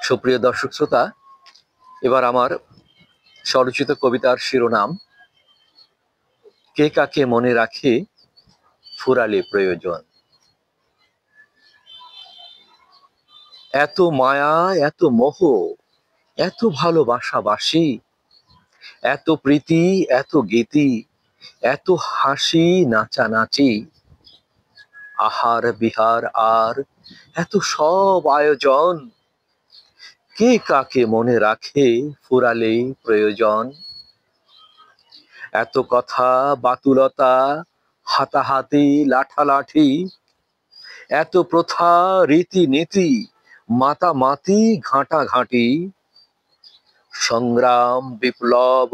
সুপ্রিয় দর্শক শ্রোতা, এবার আমার স্বরচিত কবিতার শিরোনাম কে কাকে মনে রাখে ফুরালে প্রয়োজন। এত মায়া, এত মোহ, এত ভালোবাসাবাসি, এত প্রীতি, এত গীতি, এত হাসি নাচানাচি, আহার বিহার আর এত সব আয়োজন, কে কাকে মনে রাখে ফুরালে প্রয়োজন। এত কথা বাতুলতা, হাতাহাতি লাঠালাঠি, এত প্রথা রীতিনীতি, মাতামাতি ঘাঁটাঘাঁটি, সংগ্রাম বিপ্লব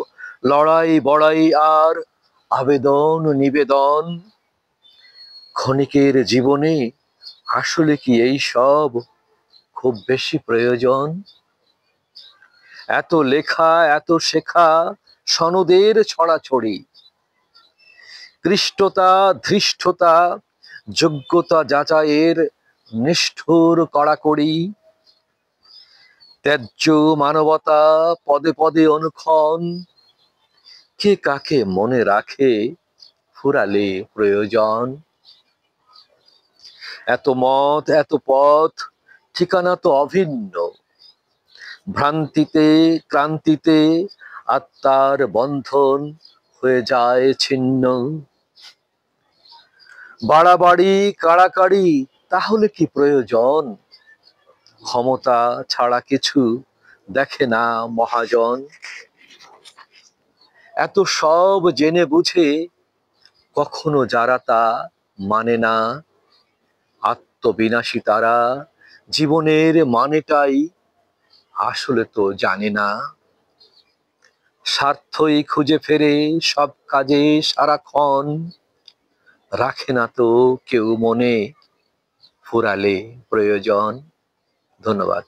লড়াই বড়াই আর আবেদন নিবেদন, ক্ষণিকের জীবনে আসলে কি এই সব খুব বেশি প্রয়োজন। এত লেখা, এত শেখা, সনদের ছড়াছড়ি, কৃষ্টতা ধৃষ্টতা, যোগ্যতা যাচাইয়ের নিষ্ঠুর কড়াকড়ি, ত্যায্য মানবতা পদে পদে অনুক্ষণ, কে কাকে মনে রাখে ফুরালে প্রয়োজন। এত মত, এত পথ, ঠিকানা তো অভিন্ন, ভ্রান্তিতে ক্রান্তিতে আত্মার বন্ধন হয়ে যায় ছিন্ন। বাড়াবাড়ি কাড়াকাড়ি তাহলে কি প্রয়োজন, ক্ষমতা ছাড়া কিছু দেখে না মহাজন। এত সব জেনে বুঝে কখনো যারা তা মানে না, আত্মবিনাশী তারা জীবনের মানেটাই আসলে তো জানে না। স্বার্থই খুঁজে ফেরে সব কাজে সারাক্ষণ, রাখে না তো কেউ মনে ফুরালে প্রয়োজন। ধন্যবাদ।